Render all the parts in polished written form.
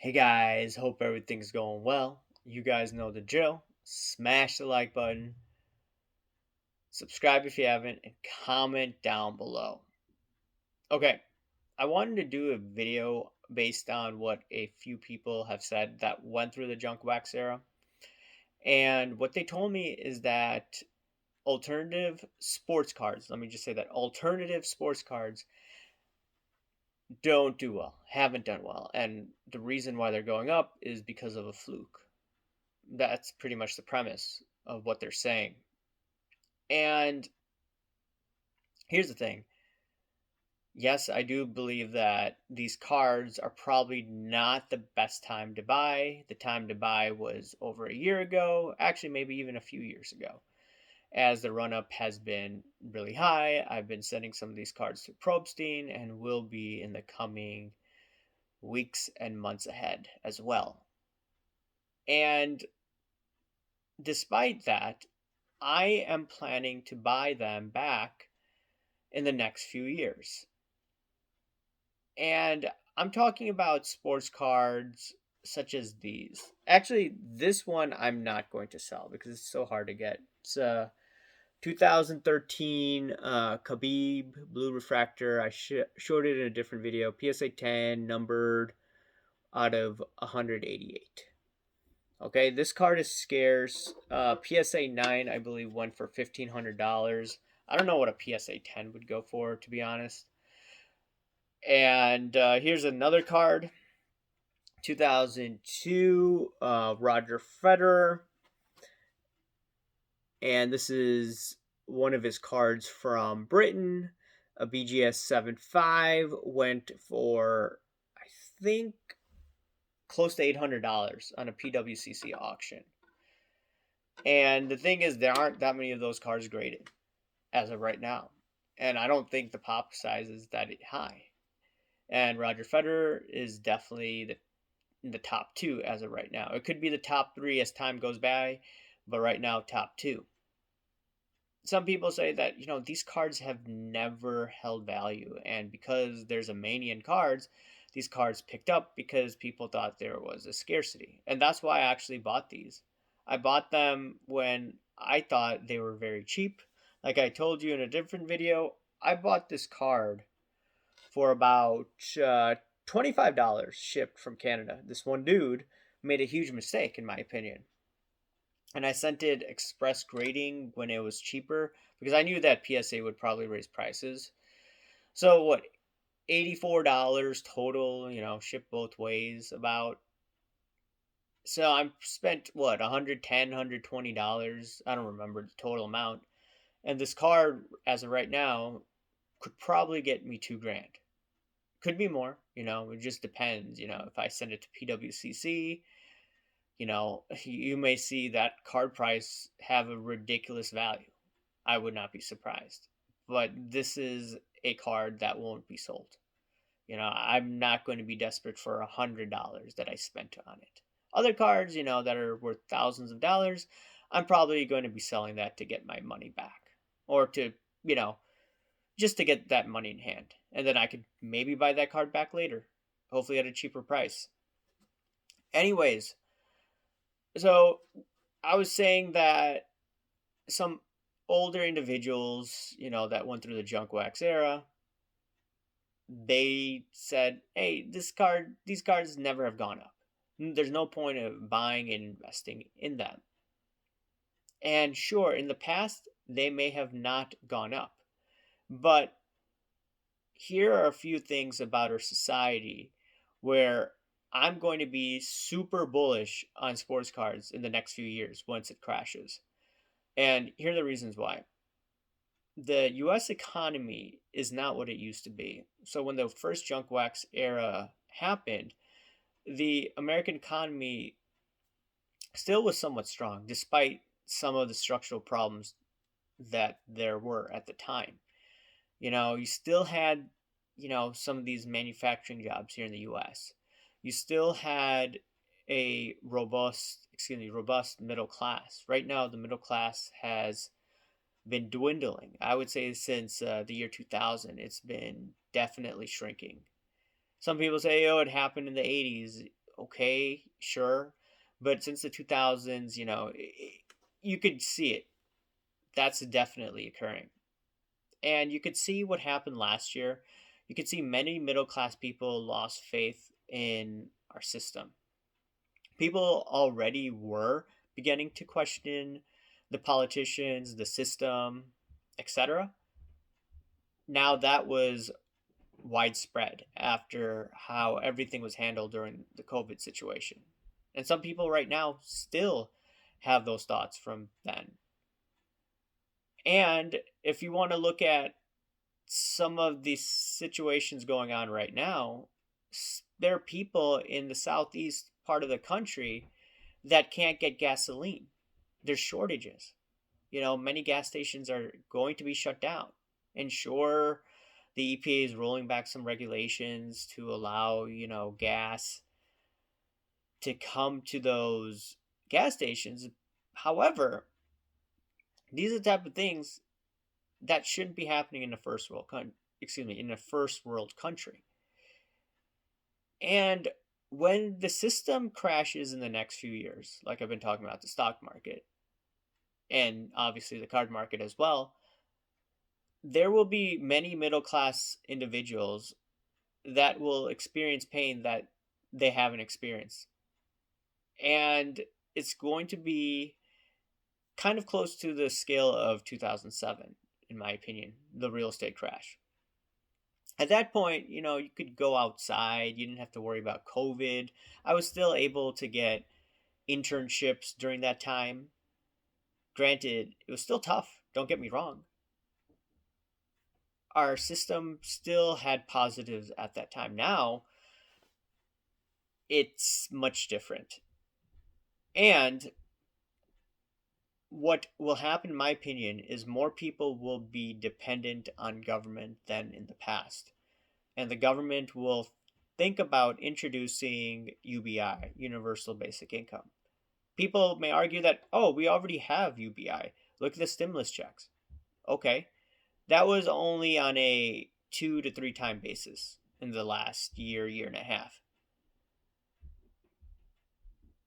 Hey guys, hope everything's going well. You guys know the drill. Smash the like button, subscribe if you haven't, and comment down below. Okay, I wanted to do a video based on what a few people have said that went through the junk wax era. And what they told me is that alternative sports cards, let me just say that alternative sports cards don't do well, haven't done well. And the reason why they're going up is because of a fluke. That's pretty much the premise of what they're saying. And here's the thing. Yes, I do believe that these cards are probably not the best time to buy. The time to buy was over a year ago, actually, maybe even a few years ago, as the run up has been really high. I've been sending some of these cards to Probstein and will be in the coming weeks and months ahead as well. And despite that, I am planning to buy them back in the next few years. And I'm talking about sports cards such as these. Actually, this one I'm not going to sell because it's so hard to get. It's a 2013 Khabib Blue Refractor. I showed it in a different video. PSA 10, numbered out of 188. Okay, this card is scarce. PSA 9, I believe, went for $1,500. I don't know what a PSA 10 would go for, to be honest. And here's another card, 2002, Roger Federer. And this is one of his cards from Britain. A BGS 7.5 went for, I think, close to $800 on a PWCC auction. And the thing is, there aren't that many of those cards graded as of right now. And I don't think the pop size is that high. And Roger Federer is definitely in the top two as of right now. It could be the top three as time goes by, but right now, top two. Some people say that, these cards have never held value. And because there's a mania in cards, these cards picked up because people thought there was a scarcity. And that's why I actually bought these. I bought them when I thought they were very cheap. Like I told you in a different video, I bought this card for about $25 shipped from Canada. This one dude made a huge mistake, in my opinion. And I sent it express grading when it was cheaper because I knew that PSA would probably raise prices. So, what, $84 total, shipped both ways about. So I spent what, $110, $120. I don't remember the total amount. And this card, as of right now, could probably get me 2 grand. Could be more, it just depends. If I send it to PWCC, you may see that card price have a ridiculous value. I would not be surprised. But this is a card that won't be sold. I'm not going to be desperate for $100 that I spent on it. Other cards, that are worth thousands of dollars, I'm probably going to be selling that to get my money back. Or to, just to get that money in hand. And then I could maybe buy that card back later, hopefully at a cheaper price. Anyways, so I was saying that some older individuals, that went through the junk wax era, they said, "Hey, these cards never have gone up. There's no point of buying and investing in them." And sure, in the past, they may have not gone up, but here are a few things about our society where I'm going to be super bullish on sports cards in the next few years once it crashes. And here are the reasons why. The US economy is not what it used to be. So when the first junk wax era happened, the American economy still was somewhat strong despite some of the structural problems that there were at the time. You still had, some of these manufacturing jobs here in the US. You still had a robust middle class. Right now, the middle class has been dwindling. I would say since the year 2000, it's been definitely shrinking. Some people say, oh, it happened in the 80s. okay, sure. But since the 2000s, you could see it. That's definitely occurring. And you could see what happened last year. You could see many middle class people lost faith in our system. People already were beginning to question the politicians, the system, etc. Now that was widespread after how everything was handled during the COVID situation. And some people right now still have those thoughts from then. And if you want to look at some of these situations going on right now, there are people in the southeast part of the country that can't get gasoline. There's shortages. Many gas stations are going to be shut down. And sure, the EPA is rolling back some regulations to allow, gas to come to those gas stations. However, these are the type of things that shouldn't be happening in a first world country. And when the system crashes in the next few years, like I've been talking about the stock market and obviously the card market as well, there will be many middle class individuals that will experience pain that they haven't experienced. And it's going to be kind of close to the scale of 2007, in my opinion, the real estate crash. At that point, you could go outside, you didn't have to worry about COVID. I was still able to get internships during that time. Granted, it was still tough, don't get me wrong. Our system still had positives at that time. Now, it's much different. And what will happen, in my opinion, is more people will be dependent on government than in the past. And the government will think about introducing UBI, Universal Basic Income. People may argue that, oh, we already have UBI. Look at the stimulus checks. Okay, that was only on a 2 to 3 time basis in the last year and a half.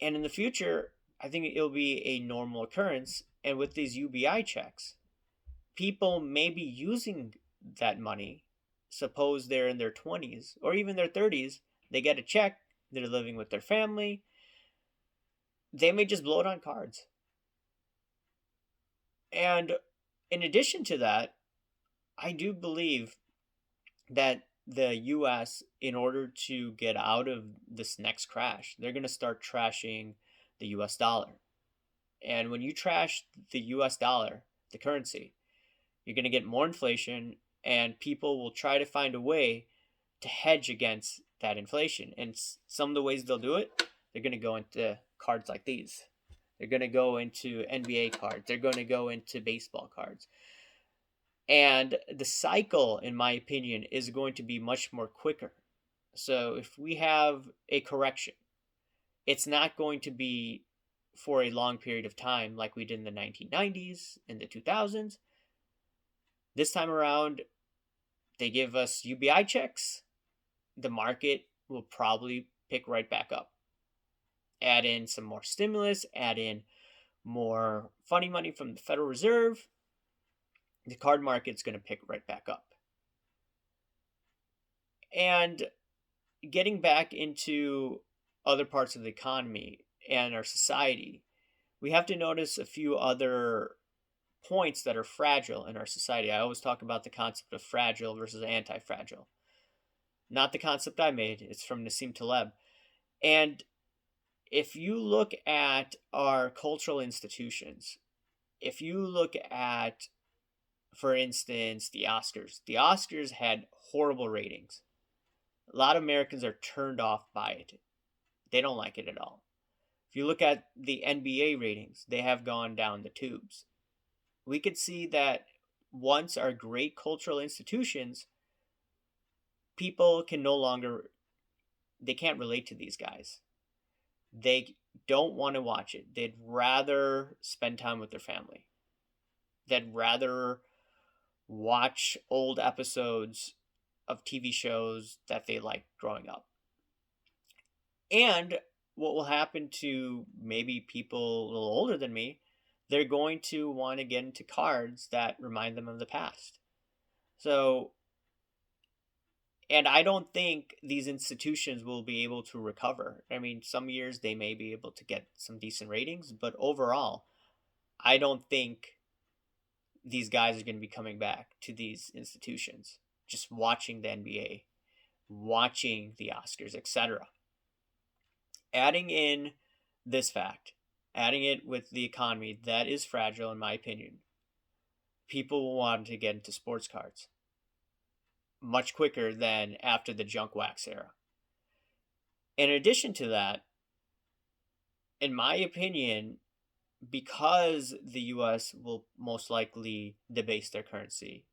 And in the future, I think it'll be a normal occurrence. And with these UBI checks, people may be using that money. Suppose they're in their 20s or even their 30s, they get a check, they're living with their family, they may just blow it on cards. And in addition to that, I do believe that the US, in order to get out of this next crash, they're going to start trashing the US dollar. And when you trash the US dollar, the currency, you're going to get more inflation, and people will try to find a way to hedge against that inflation. And some of the ways they'll do it, they're going to go into cards like these. They're going to go into NBA cards. They're going to go into baseball cards. And the cycle, in my opinion, is going to be much more quicker. So if we have a correction, it's not going to be for a long period of time like we did in the 1990s, in the 2000s. This time around, they give us UBI checks. The market will probably pick right back up. Add in some more stimulus, add in more funny money from the Federal Reserve. The card market's going to pick right back up. And getting back into other parts of the economy and our society, we have to notice a few other points that are fragile in our society. I always talk about the concept of fragile versus anti-fragile. Not the concept I made, it's from Nassim Taleb. And if you look at our cultural institutions, if you look at, for instance, the Oscars had horrible ratings. A lot of Americans are turned off by it. They don't like it at all. If you look at the NBA ratings, they have gone down the tubes. We could see that once our great cultural institutions, people can no longer, they can't relate to these guys. They don't want to watch it. They'd rather spend time with their family. They'd rather watch old episodes of TV shows that they liked growing up. And what will happen to maybe people a little older than me, they're going to want to get into cards that remind them of the past. So, and I don't think these institutions will be able to recover. I mean, some years they may be able to get some decent ratings, but overall, I don't think these guys are going to be coming back to these institutions. Just watching the NBA, watching the Oscars, etc. Adding in this fact, adding it with the economy that is fragile, in my opinion, people will want to get into sports cards much quicker than after the junk wax era. In addition to that, in my opinion, because the US will most likely debase their currency,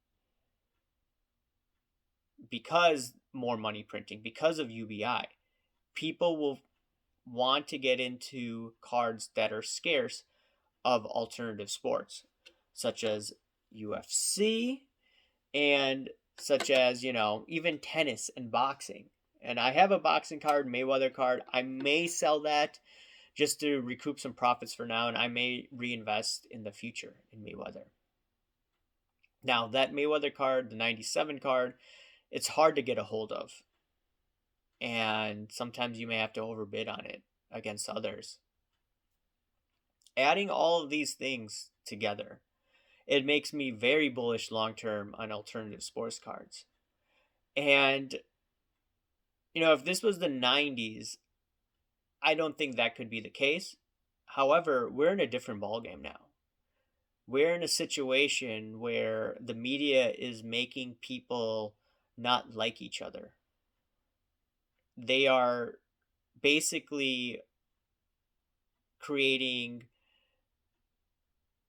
because more money printing, because of UBI, people will want to get into cards that are scarce of alternative sports, such as UFC and such as, even tennis and boxing. And I have a boxing card, Mayweather card. I may sell that just to recoup some profits for now, and I may reinvest in the future in Mayweather. Now, that Mayweather card, the 97 card, it's hard to get a hold of. And sometimes you may have to overbid on it against others. Adding all of these things together, it makes me very bullish long term on alternative sports cards. And, if this was the 90s, I don't think that could be the case. However, we're in a different ballgame now. We're in a situation where the media is making people not like each other. They are basically creating,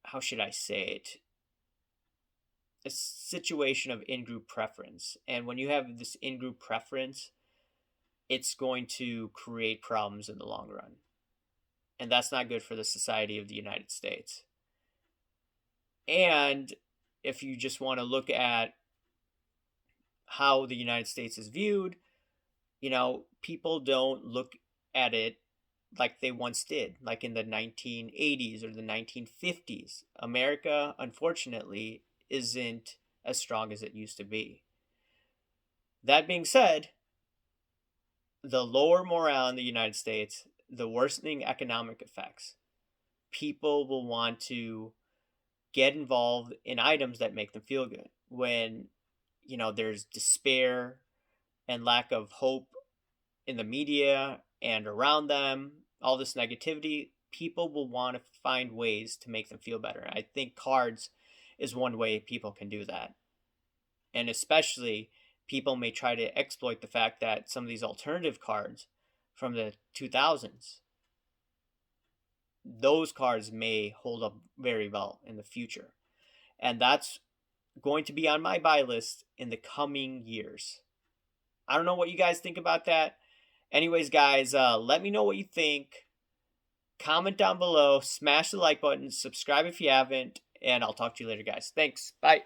how should I say it, a situation of in-group preference. And when you have this in-group preference, it's going to create problems in the long run. And that's not good for the society of the United States. And if you just want to look at how the United States is viewed, people don't look at it like they once did, like in the 1980s or the 1950s. America, unfortunately, isn't as strong as it used to be. That being said, the lower morale in the United States, the worsening economic effects, people will want to get involved in items that make them feel good. When, there's despair and lack of hope in the media and around them, all this negativity, people will want to find ways to make them feel better. I think cards is one way people can do that. And especially, people may try to exploit the fact that some of these alternative cards from the 2000s, those cards may hold up very well in the future. And that's going to be on my buy list in the coming years. I don't know what you guys think about that. Anyways, guys, let me know what you think. Comment down below, smash the like button, subscribe if you haven't, and I'll talk to you later, guys. Thanks. Bye.